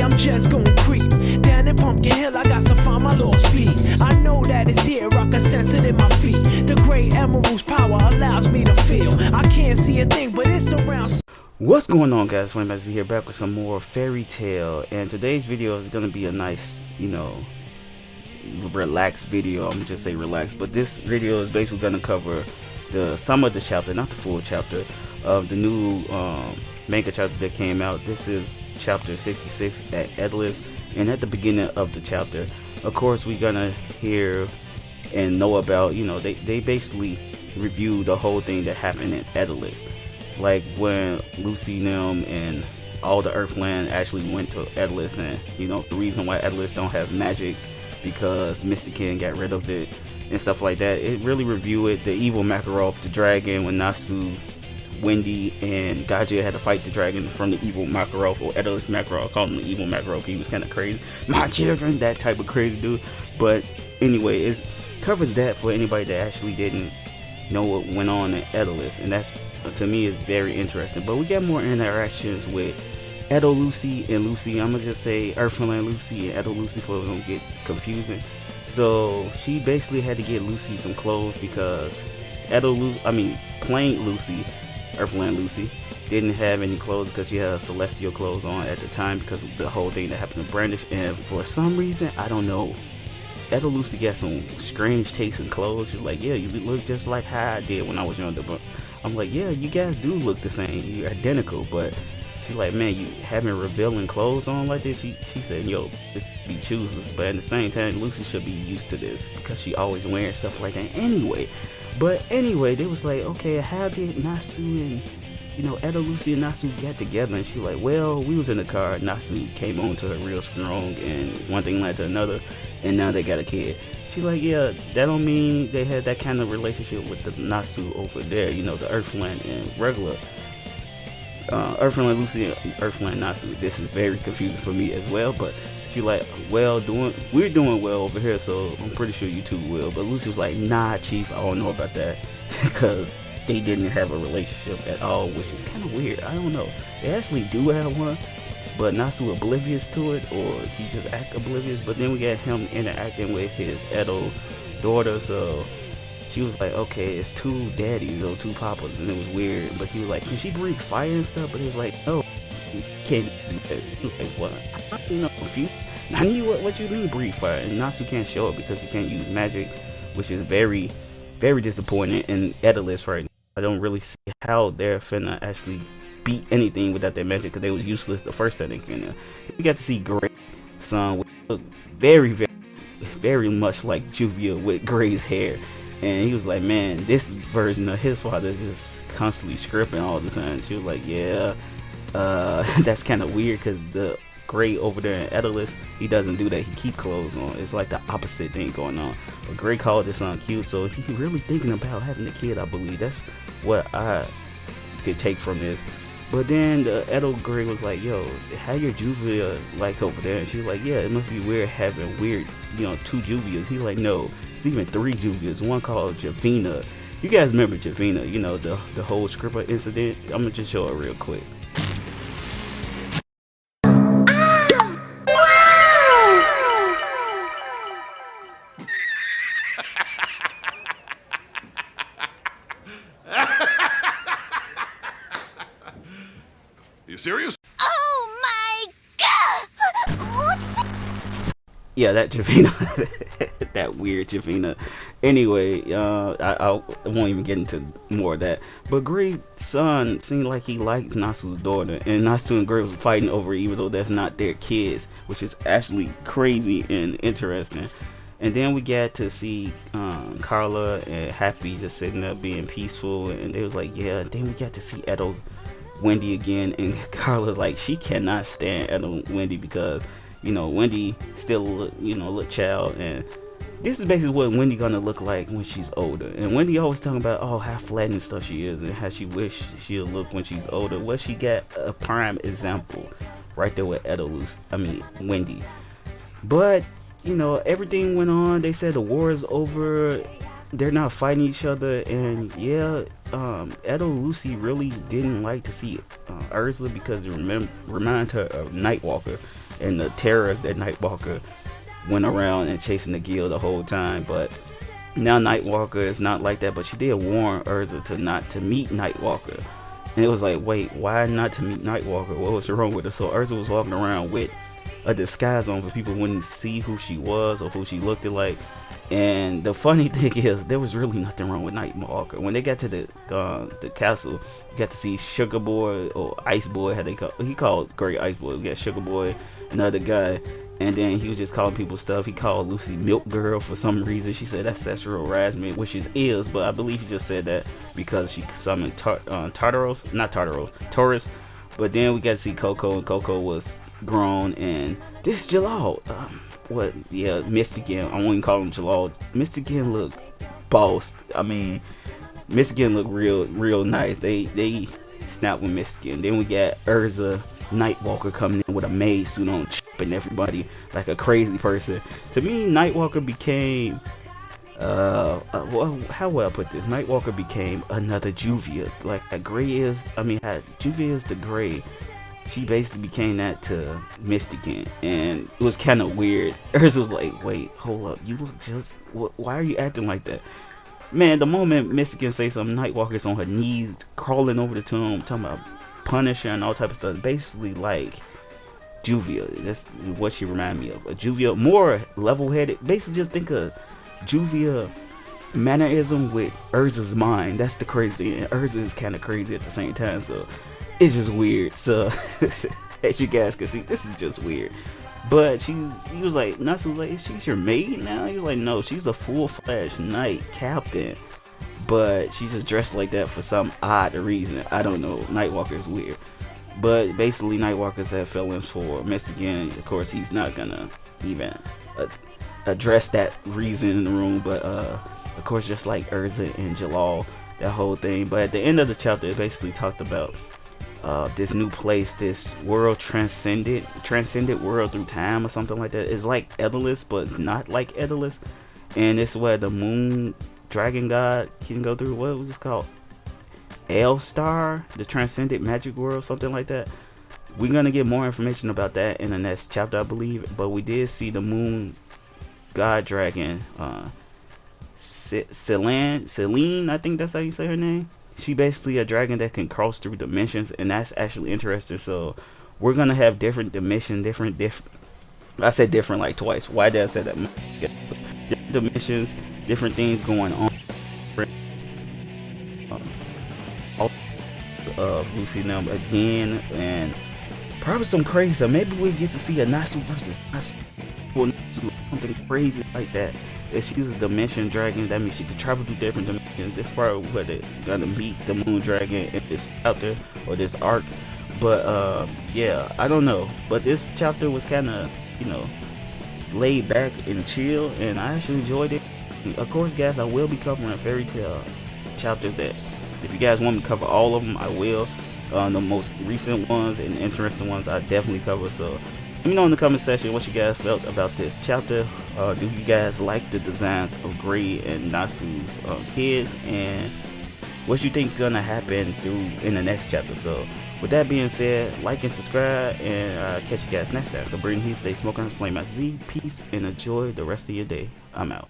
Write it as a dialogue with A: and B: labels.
A: I'm just gonna creep down in Pumpkin Hill. I got to find my lost piece. I know that it's here, I can sense it in my feet. The great emerald's power allows me to feel. I can't see a thing, but it's around.
B: What's going on, guys? FlameMasterZ here, back with some more fairy tale, and today's video is gonna be a nice, relaxed video. I'm gonna just say relaxed, but this video is basically gonna cover some of the chapter, not the full chapter, of the new manga chapter that came out. This is chapter 66 at Endless, and at the beginning of the chapter, of course, we're gonna hear and know about, they basically review the whole thing that happened in Endless. Like when Lucy and them and all the Earthland actually went to Endless, and the reason why Endless don't have magic because Mystic King got rid of it and stuff like that. It really review it. The evil Makarov, the dragon, when Natsu, Wendy, and Gajia had to fight the dragon from the evil Makarov, or Endless Makarov. I called him the evil Makarov. He was kind of crazy. My children, that type of crazy dude. But anyway, it covers that for anybody that actually didn't know what went on in Endless, and that's, to me, is very interesting. But we got more interactions with Edo Lucy and Lucy. I'm gonna just say Earthland Lucy and Edo Lucy so it don't get confusing. So she basically had to get Lucy some clothes because plain Lucy, Earthland Lucy, didn't have any clothes because she had celestial clothes on at the time because of the whole thing that happened to Brandish. And for some reason, I don't know, Edo Lucy got some strange taste in clothes. She's like, yeah, you look just like how I did when I was younger. But I'm like, yeah, you guys do look the same. You're identical. But she's like, man, you having revealing clothes on like this? She said, yo, it be choosers. But at the same time, Lucy should be used to this because she always wearing stuff like that anyway. But anyway, they was like, okay, how did Natsu and Edo Lucy and Natsu got together? And she was like, well, we was in the car. Natsu came on to her real strong, and one thing led to another, and now they got a kid. She's like, yeah, that don't mean they had that kind of relationship with the Natsu over there, the Earthland and regular Earthland Lucy and Earthland Natsu. This is very confusing for me as well, but she's like, well, we're doing well over here, so I'm pretty sure you two will. But Lucy was like, nah, Chief, I don't know about that, because they didn't have a relationship at all, which is kind of weird. I don't know. They actually do have one, but Natsu oblivious to it, or he just act oblivious. But then we got him interacting with his Edo daughter, so she was like, okay, it's two daddies or two papas, and it was weird. But he was like, can she breathe fire and stuff? But he was like, no, you can't do that. He was like, what? I'm confused. I need what you mean breathe fire? And Natsu can't show it because he can't use magic, which is very, very disappointing in Endless right now. I don't really see how they're finna actually beat anything without their magic, because they was useless the first time they came in. We got to see Gray's son, which looked very, very, very much like Juvia with Gray's hair. And he was like, man, this version of his father is just constantly scripting all the time. She was like, yeah, that's kind of weird, because the Gray over there in Endless, he doesn't do that. He keep clothes on. It's like the opposite thing going on. But Gray called his son cute, so he's really thinking about having a kid, I believe. That's what I could take from this. But then the Edo Gray was like, yo, how your Juvia like over there? And she was like, yeah, it must be weird having two Juvias. He's like, no, it's even three Juvias. One called Javina. You guys remember Javina, the whole Scripper incident? I'm gonna just show it real quick.
C: You serious?
D: Oh my god!
B: Yeah, that Javina, that weird Javina. Anyway, I won't even get into more of that. But Gray's son seemed like he likes Natsu's daughter, and Natsu and Gray was fighting over it, even though that's not their kids, which is actually crazy and interesting. And then we got to see Carla and Happy just sitting there being peaceful, and they was like, yeah. And then we got to see Edo Wendy again, and Carla's like, she cannot stand Edo Wendy because Wendy still look little child, and this is basically what Wendy gonna look like when she's older. And Wendy always talking about how flat and stuff she is and how she wish she'll look when she's older. Well, she got a prime example right there with Wendy. But everything went on. They said the war is over. They're not fighting each other, and yeah, Edo Lucy really didn't like to see Ursula because it reminds her of Nightwalker. and the terrors that Nightwalker went around and chasing the guild the whole time. But now Nightwalker is not like that, but she did warn Urza to not to meet Nightwalker. And it was like, wait, why not to meet Nightwalker? What was wrong with her? So Urza was walking around with a disguise on for people wouldn't see who she was or who she looked like. And the funny thing is, there was really nothing wrong with Nightwalker. When they got to the castle, you got to see Sugar Boy or Ice Boy, he called Great Ice Boy. We got Sugar Boy, another guy, and then he was just calling people stuff. He called Lucy Milk Girl for some reason. She said that's sexual harassment, which is, but I believe he just said that because she summoned Taurus. But then we got to see Coco, and Coco was grown, and this Jalal, Mystigan, I won't even call him Jalal. Mystigan look boss. I mean, Mystigan look real nice. They snapped with Mystigan. Then we got Urza Nightwalker coming in with a maid suit on, chipping everybody like a crazy person. To me, Nightwalker became how will I put this? Nightwalker became another Juvia. Like Juvia is the gray. She basically became that to Mystican, and it was kind of weird. Urza was like, wait, hold up, you look just, why are you acting like that? Man, the moment Mystican say something, Nightwalker's on her knees, crawling over the tomb, talking about Punisher and all type of stuff. Basically like Juvia. That's what she reminded me of. A Juvia, more level-headed. Basically just think of Juvia mannerism with Urza's mind. That's the crazy thing. And Urza is kind of crazy at the same time, so it's just weird. So as you guys can see, this is just weird. But he was like, Natsu was like, she's your maid now? He was like, no, she's a full-fledged knight captain, but she's just dressed like that for some odd reason. I don't know. Nightwalker is weird. But basically, Nightwalker's had feelings for Mystigan. Of course, he's not gonna even address that reason in the room. But of course, just like Urza and Jalal, that whole thing. But at the end of the chapter, it basically talked about this new place, this world transcended world through time or something like that. It's like Edelus, but not like Edelus. And it's where the moon dragon god can go through. What was this called? Elstar, the transcendent magic world, something like that. We're gonna get more information about that in the next chapter, I believe. But we did see the moon god dragon, Celine, I think that's how you say her name. She basically a dragon that can cross through dimensions, and that's actually interesting. So we're gonna have different dimensions, different. I said different like twice. Why did I say that? Different dimensions, different things going on. Of Lucy and them again, and probably some crazy stuff. Maybe we'll get to see a Natsu versus Natsu, something crazy like that. If she's a dimension dragon, that means she could travel through different dimensions. This part where they're gonna meet the moon dragon in this chapter or this arc. But yeah, I don't know. But this chapter was kind of, laid back and chill, and I actually enjoyed it. Of course, guys, I will be covering fairy tale chapters that, if you guys want me to cover all of them, I will. The most recent ones and interesting ones I definitely cover. So let me know in the comment section what you guys felt about this chapter. Do you guys like the designs of Gray and Natsu's kids, and what you think is gonna happen in the next chapter? So with that being said, like and subscribe, and catch you guys next time. So bring heat, stay smoking, FlameMasterZ, peace, and enjoy the rest of your day. I'm out.